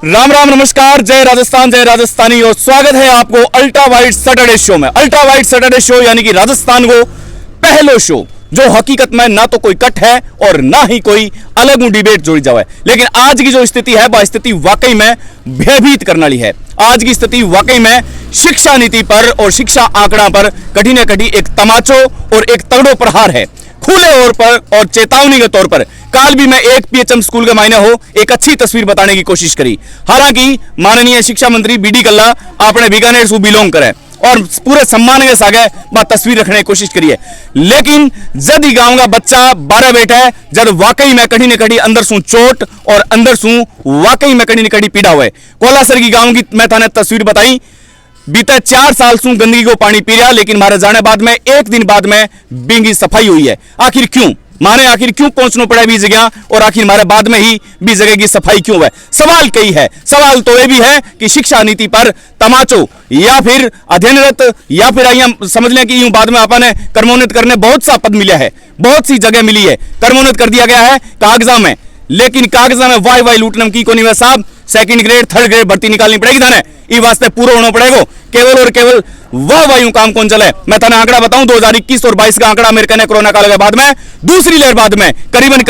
राम राम नमस्कार, जय राजस्थान, जय राजस्थानी और स्वागत है आपको अल्ट्रा वाइड सैटरडे शो में। अल्ट्रा वाइड सैटरडे शो यानी कि राजस्थान को पहलो शो जो हकीकत में ना तो कोई कट है और ना ही कोई अलग डिबेट जोड़ी जाए। लेकिन आज की जो स्थिति है वह स्थिति वाकई में भयभीत करने वाली है। आज की स्थिति वाकई में शिक्षा नीति पर और शिक्षा आंकड़ा पर कहीं न कहीं एक तमाचो और एक तगड़ो प्रहार है, खुले तौर पर और चेतावनी के तौर पर। काल भी मैं एक पीएचएम स्कूल के मायने हो एक अच्छी तस्वीर बताने की कोशिश करी। हालांकि माननीय शिक्षा मंत्री बीडी कल्ला आपने बीकानेर से बिलोंग करे और पूरे सम्मान के सागे बात तस्वीर रखने की कोशिश करी है, लेकिन जद ही गांव का बच्चा 12 बैठा है, जब वाकई में कड़ी न कड़ी अंदर सू चोट और अंदर सू वाकई में कड़ी न कड़ी पीड़ा हुआ है। कोलासर की गांव की मैं थाने तस्वीर बताई, बीते 4 साल से गंदगी को पानी पी रहा, लेकिन मारे जाने बाद में एक दिन बाद में बिंगी सफाई हुई है। आखिर क्यों माने, आखिर क्यों पहुंचना पड़ा भी जगह और आखिर मारे बाद में ही भी जगह की सफाई क्यों है? सवाल कई है। सवाल तो ये भी है कि शिक्षा नीति पर तमाचो या फिर अध्ययनरत या फिर आइए समझ लें कि यूं बाद में आपने कर्मोन्नत करने बहुत सा पद मिला है, बहुत सी जगह मिली है, कर्मोन्नत कर दिया गया है कागजा में, लेकिन कागजा में वाई लूटने की कोनी साहब। सेकंड ग्रेड थर्ड ग्रेड भर्ती निकालनी पड़ेगी थाने, ये वास्ते पूरा होना पड़ेगा। केवल और केवल वह वायु काम कौन चले। मैं थाने आंकड़ा बताऊं, 2021 और 22 का आंकड़ा अमेरिका ने कोरोना काल के बाद में दूसरी लहर बाद में करीबन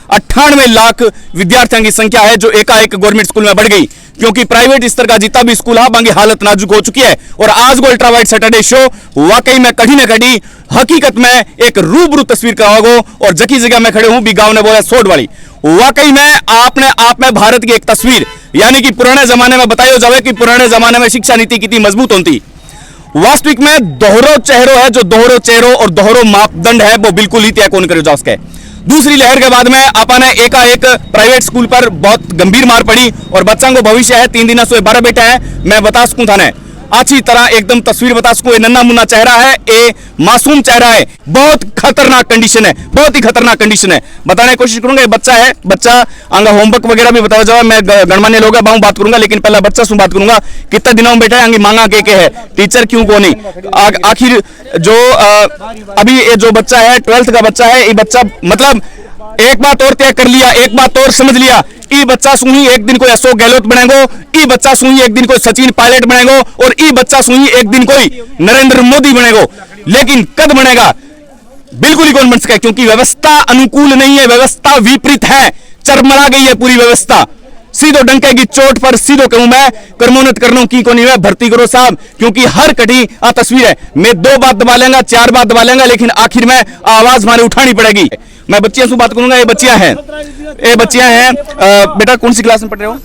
98 लाख विद्यार्थियों की संख्या है जो एकाएक गवर्नमेंट स्कूल में बढ़ गई, क्योंकि प्राइवेट स्तर का जितना भी स्कूल है बाकी हालत नाजुक हो चुकी है। और आज को अल्ट्रा वाइड सैटरडे शो वाकई में कहीं न कहीं हकीकत में एक रूबरू तस्वीर कराओगे। और जकी जगह मैं खड़े हूं भी गांव ने बोला सोड वाली, वाकई में आपने आप में भारत की एक तस्वीर, यानी कि पुराने जमाने में बताया जाए कि पुराने जमाने में शिक्षा नीति कितनी मजबूत होती। वास्तविक में दोहरो चेहरो है, जो दोहरो चेहरो और दोहरो मापदंड है वो बिल्कुल ही तय कौन करे जा सके। दूसरी लहर के बाद में आपने एकाएक प्राइवेट स्कूल पर बहुत गंभीर मार पड़ी और बच्चों को भविष्य है 3 दिनों से 12 बेटा है। मैं बता सकूं थाने अच्छी तरह एकदम तस्वीर बता सकूं, ये नन्ना मुन्ना चेहरा है, ये मासूम चेहरा है, बहुत खतरनाक कंडीशन है, बहुत ही खतरनाक कंडीशन है। बताने की कोशिश करूंगा, ये बच्चा है, बच्चा आंगा होमवर्क वगैरह भी बताया जाए, मैं गणमान्य लोग बात करूंगा, लेकिन पहला बच्चा से बात करूंगा। कितने दिनों में बैठा है, आंगी मांगा के है, टीचर क्यों को नहीं। आखिर जो अभी ये जो बच्चा है 12th का बच्चा है, ये बच्चा मतलब एक बात और तय कर लिया, एक बात और समझ लिया, ई बच्चा सुई एक दिन कोई अशोक गहलोत बनेगो, ई बच्चा सुई एक दिन कोई सचिन पायलट बनेगो और ई बच्चा सुई एक दिन कोई नरेंद्र मोदी बनेगो। लेकिन कद बनेगा बिल्कुल ही कौन बन सके, क्योंकि व्यवस्था अनुकूल नहीं है, व्यवस्था विपरीत है, चरमरा गई है पूरी व्यवस्था। सीधो डंके की चोट पर सीधो कहूं मैं कर्मोन्नत करना की को नहीं है, भर्ती करो साहब, क्योंकि हर कटी आ तस्वीर है। मैं 2 बात दबा लेंगा, 4 बात दबा लेंगा, लेकिन आखिर में आवाज हमारे उठानी पड़ेगी। मैं बच्चियों से बात करूंगा, ये बच्चियां हैं, बेटा कौन सी क्लास में पढ़ रहे हो?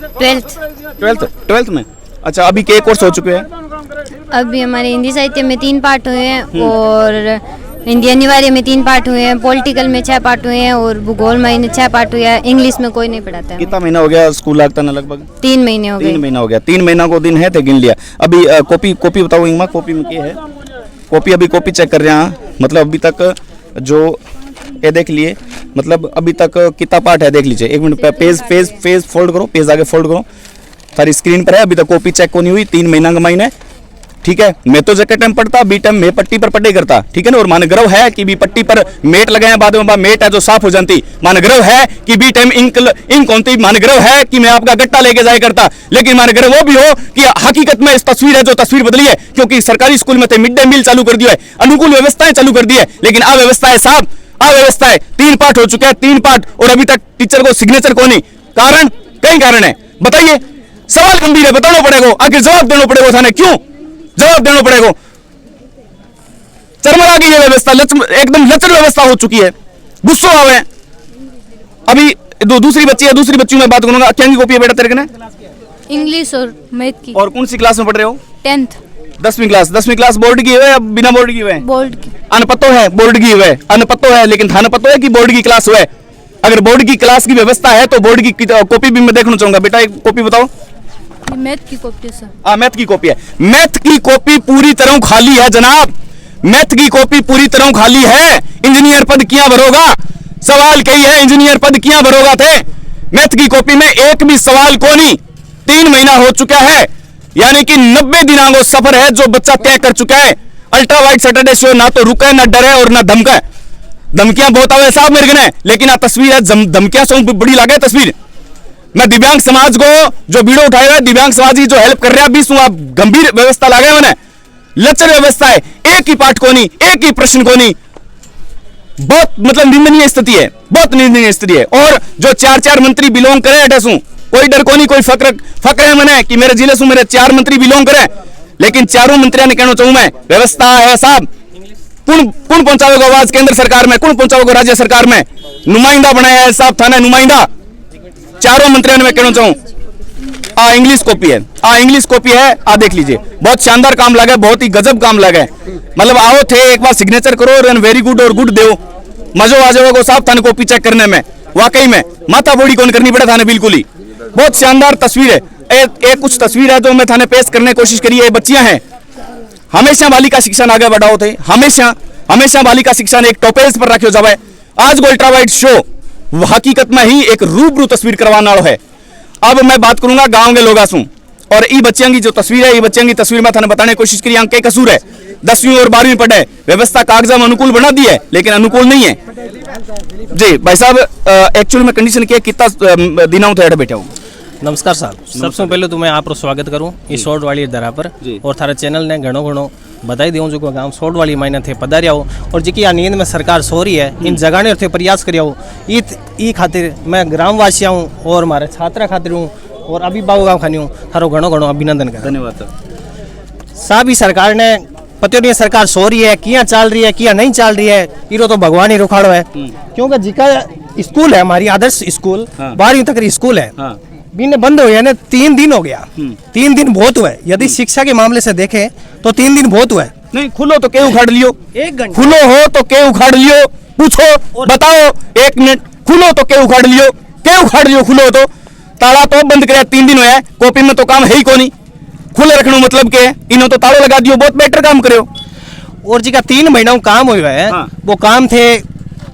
12th में। अच्छा, अभी के कोर्स हो चुके हैं? अभी हमारे हिंदी साहित्य में 3 पाठ हुए हैं और हिंदी अनिवार्य में 3 पाठ हुए हैं, पॉलिटिकल में 6 पाठ हुए हैं और भूगोल में 6 पाठ हुए हैं। इंग्लिश में कोई नहीं पढ़ाता है। कितना महीना हो गया स्कूल लगता ना? लगभग 3 महीने हो गए। 3 महीना हो गया, 3 महीना को दिन है तो गिन लिया। अभी कॉपी बताओ इंगमा, कॉपी में क्या है? कॉपी अभी कॉपी चेक कर रहे हैं, मतलब अभी तक जो ये देख लिए, मतलब अभी तक कितना पार्ट है देख लीजिए। 1 मिनट, पेज फोल्ड करो, पेज आगे फोल्ड करो, सारी स्क्रीन पर है। अभी तक कॉपी चेक को नहीं हुई, 3 महीना का महीने, ठीक है। मैं तो जैकेट टाइम पढ़ता, बी टाइम में पट्टी पर पढ़ाई करता, ठीक है ना। और मान ग्रव है कि बी पट्टी पर मेट लगे हैं, बाद में मेट है जो साफ हो जाती। मान ग्रव है कि बी टाइम इंक होती, मान ग्रव है कि मैं आपका गट्टा लेके जाया करता, लेकिन मान ग्रव वो भी हो कि हकीकत में इस तस्वीर है जो तस्वीर बदली है, क्योंकि सरकारी स्कूल में थे मिड डे मील चालू कर दिया है, अनुकूल व्यवस्थाएं चालू कर दी है, लेकिन अव्यवस्था है साहब, अव्यवस्था है। 3 पाठ हो चुके हैं, 3 पाठ, और अभी तक टीचर को सिग्नेचर को नहीं। कारण कई कारण है, बताइए। सवाल गंभीर है, बताना पड़ेगा, आखिर जवाब देना पड़ेगा थाने, क्यों जवाब देना पड़ेगा। चरमरा की व्यवस्था एकदम लचर व्यवस्था हो चुकी है, गुस्सो आवे। अभी दूसरी बच्ची है, दूसरी बच्ची में बात करूंगा। क्या की कॉपी है बेटा तेरे ने? इंग्लिश और मैथ की। और कौन सी क्लास में पढ़ रहे हो? 10th। 10वीं क्लास। 10वीं क्लास बोर्ड की है या बिना बोर्ड की है? बोर्ड की। अनपतो है, बोर्ड की है, अनपतो है, लेकिन थाना पतो है कि बोर्ड की क्लास है। अगर बोर्ड की क्लास की व्यवस्था है तो बोर्ड की कॉपी भी मैं देखना चाहूंगा। बेटा एक कॉपी बताओ। मैथ की कॉपी सर। मैथ की कॉपी है। मैथ की कॉपी पूरी तरह खाली है जनाब, मैथ की कॉपी पूरी तरह खाली है। इंजीनियर पद क्या भरोगा? सवाल कही है, इंजीनियर पद क्या भरोगा थे? मैथ की कॉपी में एक भी सवाल को नहीं। 3 महीना हो चुका है, यानी कि 90 दिनों का सफर है जो बच्चा तय कर चुका है। अल्ट्रा वाइड सैटरडे शो ना तो रुका है, ना डरे और ना धमका। धमकियां बहुत आवे साहब मेरे ने, लेकिन आ तस्वीर है धमकियां सौ बड़ी लागे तस्वीर। मैं दिव्यांग समाज को जो बीड़ो उठाया है, दिव्यांग समाज की जो हेल्प कर रहे हैं, 20 आप गंभीर व्यवस्था लागे मैंने, लचर व्यवस्था है, एक ही पाठ को नहीं, एक ही प्रश्न को नहीं, बहुत मतलब निंदनीय स्थिति है, बहुत निंदनीय स्थिति है। और जो 4 मंत्री बिलोंग करे अटैसू, कोई डर को नहीं, कोई फक्र है मैंने कि मेरे जिले से मेरे 4 मंत्री बिलोंग करे, लेकिन चारों मंत्रियों ने कहना चाहूं मैं, व्यवस्था है साहब, कौन पहुंचावेगा आवाज केंद्र सरकार में, कौन पहुंचावेगा राज्य सरकार में, नुमाइंदा बनाया है साहब थाना नुमाइंदा, चारों मंत्रियों ने मैं कहना चाहूं। इंग्लिश कॉपी है, इंग्लिश कॉपी है, देख लीजिए, बहुत शानदार काम लगा, बहुत ही गजब काम लगा, मतलब आओ थे एक बार सिग्नेचर करो और वेरी गुड और गुड दो, मजो आ जाओगे साहब थाने कॉपी चेक करने में, वाकई में माथा बोड़ी कौन करनी पड़े थाने, बिल्कुल ही बहुत शानदार तस्वीर है। एक कुछ तस्वीर है जो मैं थाने पेश करने की कोशिश करी है, बच्चियां हैं, हमेशा बालिका शिक्षा आगे बढ़ाओ थे, हमेशा बालिका शिक्षा ने एक टॉपेज पर रखो जावे। आज को अल्ट्रा वाइड शो हकीकत में ही एक रूबरू तस्वीर करवाना है। अब मैं बात करूंगा गांव के लोग आसू और ई बच्चियों की जो तस्वीर है, ये बच्चियों की तस्वीर में थाने बताने की कोशिश करी, अंक कसूर है, 10वीं और 12वीं पढ़े, व्यवस्था कागजा में अनुकूल बना दी है लेकिन अनुकूल नहीं है। जी भाई साहब, एक्चुअल में कंडीशन क्या, कितना दिनों थे बैठे हूँ। नमस्कार साहब, सबसे पहले तो मैं आपको स्वागत करूं इस शॉर्ट वाली दरा पर, और थारे चैनल ने घणो बधाई दूं जो गांव शॉर्ट वाली मायने थे पधारिया हो, और जी आ नींद में सरकार सो रही है, इन जगाने थे प्रयास करिया हो, ई खातिर मैं ग्रामवासिया हूँ और हमारे छात्रा खातिर हूँ और अभिभावक गाँव खानी हूँ, थारो घणो अभिनंदन कर। धन्यवाद साहब। ही सरकार ने पता नहीं सरकार सो रही है, किया चल रही है, किया नहीं चल रही है, इरो तो भगवान ही रुखाड़ो है, क्योंकि जिका स्कूल है हमारी आदर्श स्कूल, 12वीं तक स्कूल है, बिन बंद हो गया ना, 3 दिन हो गया, 3 दिन बहुत हुआ है। यदि शिक्षा के मामले से देखें तो 3 दिन बहुत हुआ है। नहीं खुलो तो के उखाड़ लियो, 1 घंटा खुलो हो तो के उखाड़ लियो, पूछो बताओ 1 मिनट, खुलो तो के उखाड़ लियो, खुलो तो ताला तो बंद कराया, 3 दिन हुआ, कॉपी में तो काम है ही कोनी, खुले रखने मतलब के इन्हों तो तालो लगा दियो, बहुत बेटर काम करो। और जी का 3 महीना काम हुआ है, वो काम थे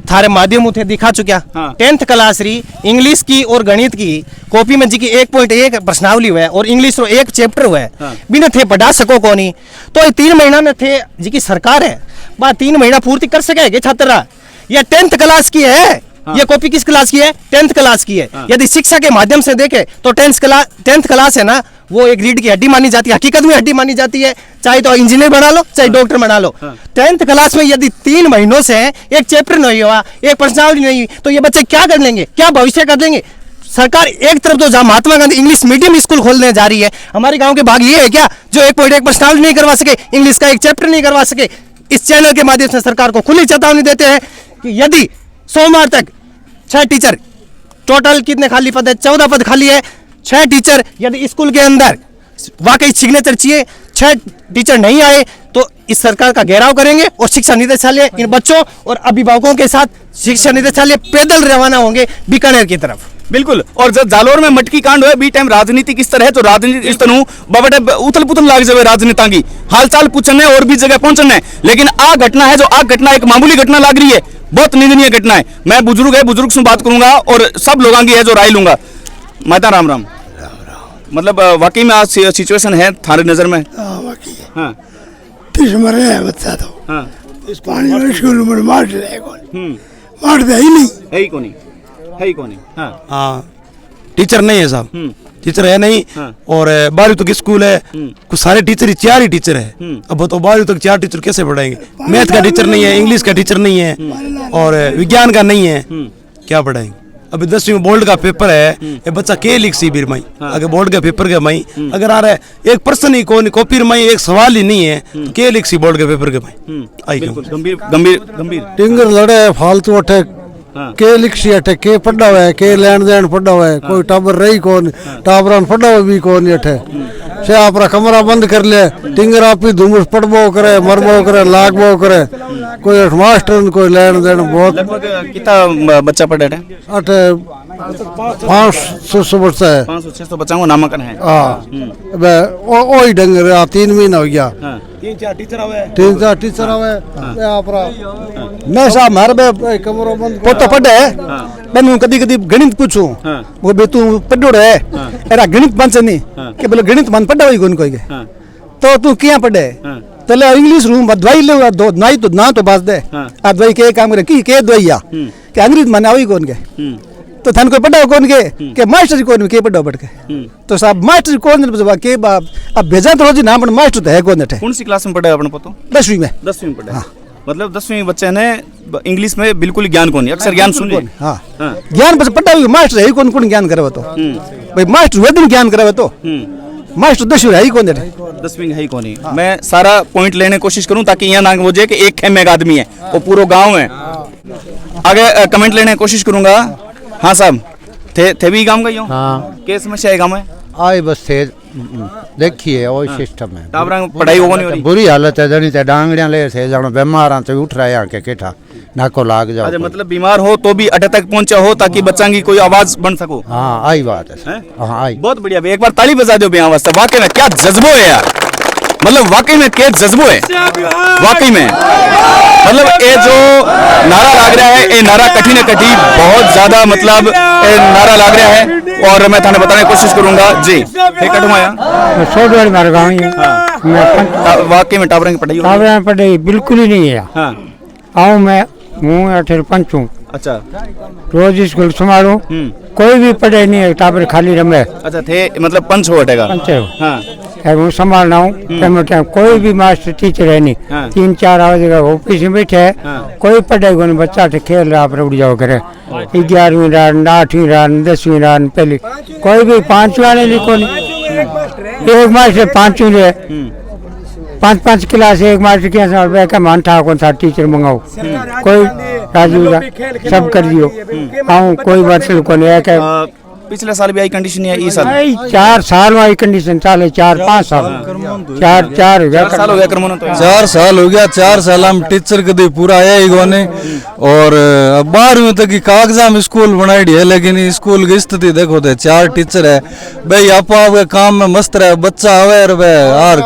थारे माध्यम थे दिखा चुका। 10th क्लास री इंग्लिश की और गणित की कॉपी में जी की 1.1 प्रश्नावली हुआ है और इंग्लिश रो 1 चैप्टर हुआ है, बिना थे पढ़ा सको कोनी, तो 3 महीना में थे जी की सरकार है, बात 3 महीना पूर्ति कर सके छात्रा। ये 10th क्लास की है, ये कॉपी किस क्लास की है, 10th क्लास की है। यदि शिक्षा के माध्यम से देखे तो 10th क्लास है ना, वो एक रीढ़ की हड्डी मानी जाती है, हकीकत में हड्डी मानी जाती है, चाहे तो इंजीनियर बना लो चाहे डॉक्टर बना लो। 10th क्लास में यदि 3 महीनों से 1 चैप्टर नहीं हुआ, 1 प्रश्नावली नहीं हुई, तो ये बच्चे क्या कर लेंगे, क्या भविष्य कर लेंगे। सरकार एक तरफ तो जहाँ Mahatma Gandhi English medium school खोलने जा रही है, हमारे गांव के भाग ये है क्या जो 1.1 प्रश्नावली नहीं करवा सके, इंग्लिश का 1 चैप्टर नहीं करवा सके। इस चैनल के माध्यम से सरकार को खुली चेतावनी देते हैं कि यदि सोमवार तक 6 टीचर, टोटल कितने खाली पद है, 14 पद खाली है, 6 टीचर यदि स्कूल के अंदर वाकई सिग्नेचर चाहिए, 6 टीचर नहीं आए तो इस सरकार का घेराव करेंगे और शिक्षा निदेशालय इन बच्चों और अभिभावकों के साथ शिक्षा निदेशालय पैदल रवाना होंगे बीकानेर की तरफ। बिल्कुल। और जब जालोर में मटकी कांड हुआ, बी टाइम राजनीति किस तरह है, तो राजनीति इस तरह बाबा उथल पुथल लाग जाए राजनेता की हालचाल पूछने और भी जगह पहुंचने, लेकिन आ घटना है जो आ घटना एक मामूली घटना लाग रही है, बहुत निंदनीय घटना है। मैं बुजुर्ग से बात करूंगा और सब लोगों की है जो राय लूंगा। माता राम मतलब वाकई में आज सिचुएशन है थारे नजर में? हाँ मरे है बच्चा तो हाँ इस पानी में स्कूल में मार दे मार दे ही नहीं है ही कोनी हाँ टीचर नहीं है साहब, टीचर है नहीं। और 12वीं तक स्कूल है, कुछ सारे टीचर ही 4 ही टीचर है। अब तो 12वीं तक 4 टीचर कैसे पढ़ाएंगे, मैथ का टीचर नहीं है, इंग्लिश का टीचर नहीं है और विज्ञान का नहीं है, क्या पढ़ाएंगे। अभी 10वीं में बोर्ड का पेपर है, ये बच्चा के लिख सी बीर माई अगर बोर्ड के पेपर के माई अगर आ रहा है एक पर्सन ही कौन कॉपी माई एक सवाल ही नहीं है, तो के लिख सी बोर्ड के पेपर के माई आई गंभीर टिंगर लड़े फालतू अठे के लिखसी अठे के पढ़ा हुआ है, के लेन देन पढ़ा हुआ है, कोई टाबर रही कौन टाबरान पढ़ा हुआ भी कौन अठे से आपरा कमरा बंद कर ले, टिंगर आप ही धुमस पढ़बो करे मरबो करे लागबो करे, कोई मास्टर कोई लेन देन बहुत। कितना बच्चा पढ़े है? अठे 500 बच्चा है, 500-600 बच्चों को नामांकन है। ओ ही डंगर 3 महीना हो गया, 3-4 टीचर आवे 3-4 टीचर आवे आपरा मैं साहब मार बे कमरो बंद पोता पढ़े मैं कदी कदी गणित पूछूं वो बे तू पढ़ो रे एरा गणित पंचनी के बोले गणित मन पढ़ा होई कोन कोई के तो तू किया पढ़े तले इंग्लिश रूम दवाई ले दो नाई तो ना तो बात दे आ दवाई के काम करे की के दवाइया के अंग्रेजी मन आई कोन के तो थान कोई पढ़ा कौन के मास्टर कौन के पढ़ा बढ़ के तो साहब मास्टर कौन के अब भेजा तो रोजी नाम मास्टर तो है कौन कौन सी क्लास में पढ़ा है अपने पतो? 10वीं में। 10वीं में पढ़ा। मतलब 10वीं बच्चे ने इंग्लिश में बिल्कुल ज्ञान कौन है, अक्सर ज्ञान सुन। हाँ ज्ञान बस पढ़ा हुआ मास्टर है कौन कौन ज्ञान करे तो भाई मास्टर वे दिन ज्ञान करे तो मास्टर 10वीं है ही कौन 10वीं है ही कौन ही। मैं सारा पॉइंट लेने की कोशिश करूं ताकि यहाँ ना हो जाए कि एक खेमे का आदमी है वो पूरा गांव है। आगे कमेंट लेने की कोशिश करूंगा। हाँ साहब थे भी गांव का ही हो? हाँ क्या समस्या है गांव में? आई बस थे देखिए वही सिस्टम है। टाबरा पढ़ाई हो नहीं हो रही? बुरी हालत है जनी ते डांगड़ियां ले थे जानो बीमार तो उठ रहे हैं के केठा नाको लाग जाओ। अच्छा मतलब बीमार हो तो भी अटे तक पहुंचा हो ताकि बच्चा की कोई आवाज बन सको। हाँ आई बात है। हाँ आई बहुत बढ़िया। एक बार ताली बजा दो यहाँ वास्ते। वाकई में क्या जज्बो है यार, मतलब वाकई में क्या जज्बो है वाकई में। मतलब ये जो नारा लाग रहा है ये नारा कठी न कठी बहुत ज्यादा मतलब नारा लाग रहा है और मैं थाने बताने की कोशिश करूंगा जी। सोडवाड़ी मारे गाँव ही वाकई में टाबरा की पढ़ाई पढ़ाई बिल्कुल ही नहीं है। हाँ आऊँ मैं हूँ अठेर पंच हूँ। अच्छा रोज स्कूल संभालू कोई भी पढ़ाई नहीं है टाबर खाली रमे। अच्छा थे मतलब पंच हो हटेगा। पंच है हाँ हूँ संभालना हूँ कोई भी मास्टर टीचर है नहीं। हाँ। 3-4 आवाज ऑफिस में बैठे है। हाँ। कोई पढ़ाई को नहीं बच्चा खेल रहा आप उड़ जाओ करे 11वीं रान 8वीं रान 10वीं रान पहली कोई भी 5वां नहीं लिखो नहीं। एक मास्टर 5वीं ले 5-5 क्लास एक मास्टर के मान था कौन सा टीचर मंगाओ कोई राजू सब कर दियो। हाँ कोई बात को नहीं है। पिछले साल भी आई कंडीशन है इस साल 4 साल में आई कंडीशन चाले 4-5 साल 4 हो गया 4 साल हो गया क्रमों तो 4 साल हो गया। 4 साल हम टीचर कभी पूरा आया ही कोने और 12वीं तक की कागजा में स्कूल बनाई है लेकिन स्कूल की स्थिति देखो तो 4 टीचर है भाई आप आपके काम में मस्त रहे बच्चा आवे यार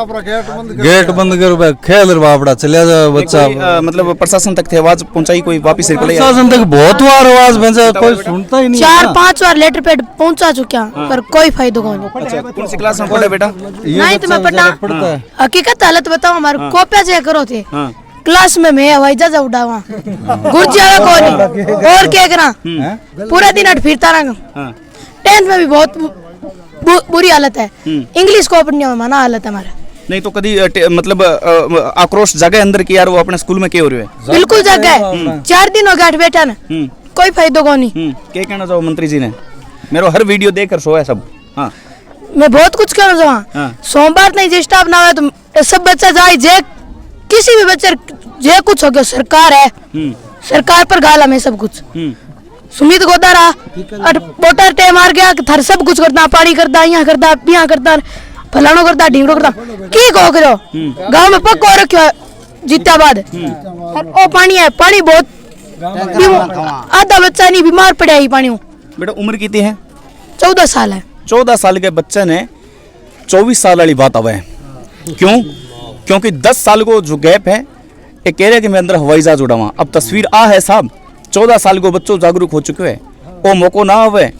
गेट बंद कर खेल रहा अपना चलिया जाए बच्चा। मतलब प्रशासन तक थे आवाज पहुंचाई कोई वापिस प्रशासन तक बहुत बार आवाज भेजा कोई सुनता ही नहीं। 4-5 बार लेटर पैड पहुंचा चुका पर कोई फायदा को नहीं। अच्छा कौन सी क्लास में पढ़े बेटा? नहीं तो मैं पढ़ा हकीकत हालत बताऊं हमारे कॉपियां चेक करो थे क्लास में मैं हवाई जहाज उड़ावा गुरजिया कौन और क्या करा पूरा दिन अट फिरता रहा। 10th में भी बहुत बुरी हालत है। इंग्लिश को पढ़ने में मना हालत है हमारे। नहीं तो कभी मतलब आक्रोश जगह अंदर की यार वो अपने स्कूल में क्या हो रहे हैं? बिल्कुल जगह है 4 दिन हो गया बेटा ने कोई फायदा को नहीं। क्या कहना चाहो मंत्री जी ने? मेरा हर वीडियो देख कर सोया सब। हाँ मैं बहुत कुछ कहना चाहूँ। सोमवार नहीं जे स्टाफ ना आवे तो सब बच्चा जाए जे किसी भी बच्चे जे कुछ हो गया सरकार है सरकार पर गाला में सब कुछ। सुमित गोदारा वोटर टे मार गया थर सब कुछ करता पानी करता यहाँ करता फलानो करता ढींगड़ो करता की कहो करो गांव में पक्को रखो जीत्या बाद और ओ पानी है पानी बहुत आधा बच्चा नहीं बीमार पड़ा ही पानी। बेटा उम्र कितनी है? 14 साल है। 14 साल के बच्चे ने 24 साल वाली बात आवे क्यों? क्योंकि 10 साल को जो गैप है ये कह रहे कि मैं अंदर हवाई जहाज उड़ावा। अब तस्वीर आ है साहब 14 साल को बच्चों जागरूक हो चुके हैं। वो मौको ना आवे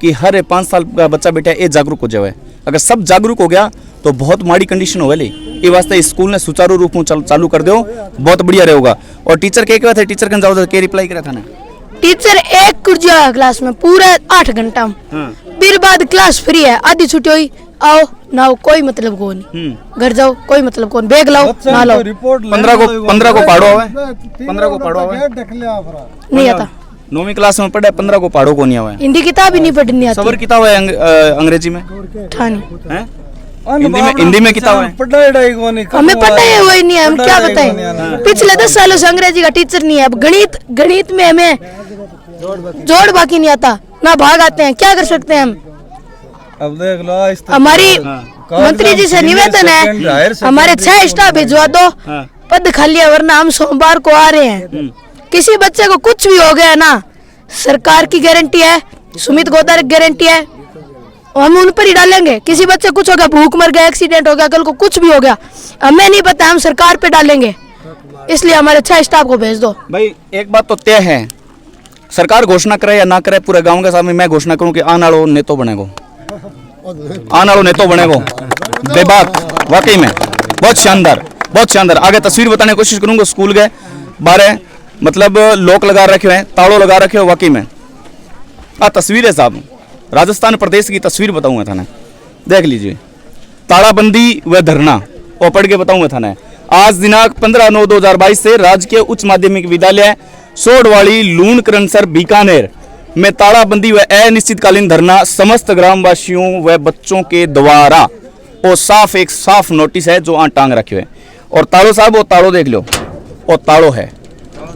कि हर 5 साल का बच्चा बेटा ये जागरूक हो जाए। अगर सब जागरूक हो गया तो बहुत माड़ी कंडीशन हो गई। ये वास्ते स्कूल ने सुचारू रूप में चालू कर दो बहुत बढ़िया रहेगा। और टीचर क्या थे? टीचर के जाओ के रिप्लाई करा था ना टीचर एक कुर्जिया क्लास में पूरा 8 घंटा फिर बाद क्लास फ्री है आधी छुट्टी हुई आओ ना कोई मतलब को नहीं घर जाओ कोई मतलब कौन बैग लाओ ना लाओ। 15 को पढ़ो आवे 15 को पढ़ो आवे नहीं आता 9वीं क्लास में पढ़े 15 को पढ़ो को नहीं आवे। हिंदी किताब ही नहीं पढ़नी आती। सबर किताब है अंग्रेजी में ठानी हैं हिंदी में किताब है हमें पता है वही नहीं है हम क्या बताएं। पिछले 10 सालों से अंग्रेजी का टीचर नहीं है। अब गणित में हमें जोड़ बाकी नहीं आता ना भाग आते हैं क्या कर सकते हैं हम। अब देख लो हमारी मंत्री जी से निवेदन है हमारे 6 स्टाफ भिजवा दो पद खाली है वरना हम सोमवार को आ रहे हैं। किसी बच्चे को कुछ भी हो गया ना सरकार की गारंटी है सुमित गोदार की गारंटी है हम उन पर ही डालेंगे। किसी बच्चे कुछ हो गया भूख मर गया एक्सीडेंट हो गया कल को कुछ भी हो गया हमें नहीं पता हम सरकार पे डालेंगे। इसलिए हमारे 6 स्टाफ को भेज दो। भाई एक बात तो तय है सरकार घोषणा करे या ना करे पूरे गांव के सामने मैं घोषणा करूं कि आने वालों नेतो बनेगो बेबाक वाकई में बहुत शानदार। आगे तस्वीर बताने की कोशिश करूंगा स्कूल के बारे मतलब लोक लगा रखे हैं तालों लगा रखे हो वाकई में तस्वीर है साहब, राजस्थान प्रदेश की तस्वीर बताऊंगा थाना, देख लीजिए। तालाबंदी व धरना और पढ़ के बताऊंगा थाना। आज दिनांक 15/9/2022 से राजकीय उच्च माध्यमिक विद्यालय सोडवाड़ी लूणकरणसर बीकानेर में तालाबंदी व अनिश्चितकालीन धरना समस्त ग्रामवासियों व बच्चों के द्वारा। और साफ एक साफ नोटिस है जो टांग रखे हुए। और ताड़ो साहब, वो ताड़ो देख लो, वो ताड़ो है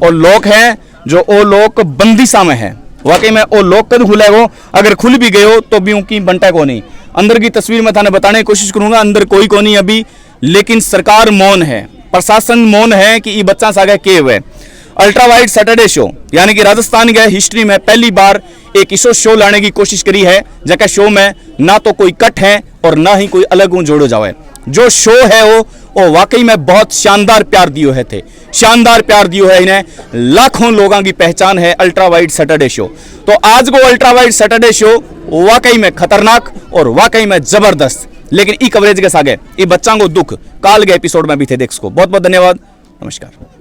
और लोक है जो ओ लोक बंदिशा में है। वाकई में ओ लोक कद खुले वो, अगर खुल भी गए हो तो भी उनकी बंटा को नहीं। अंदर की तस्वीर में थाने बताने की कोशिश करूंगा, अंदर कोई को नहीं अभी, लेकिन सरकार मौन है, प्रशासन मौन है कि ये बच्चा सागे के हुए। अल्ट्रा वाइड सैटरडे शो यानी कि राजस्थान के हिस्ट्री में पहली बार एक ऐसा शो लाने की कोशिश करी है जगह शो में ना तो कोई कट है और ना ही कोई अलग जोड़ो जावे। जो शो है वो वाकई में बहुत शानदार प्यार दियो है थे, शानदार प्यार दियो है इन्हें। लाखों लोगों की पहचान है अल्ट्रा वाइड सैटरडे शो। तो आज को अल्ट्रा वाइड सैटरडे शो वाकई में खतरनाक और वाकई में जबरदस्त, लेकिन ई कवरेज के सागे ये बच्चों को दुख काल के एपिसोड में भी थे। देख सको, बहुत बहुत धन्यवाद, नमस्कार।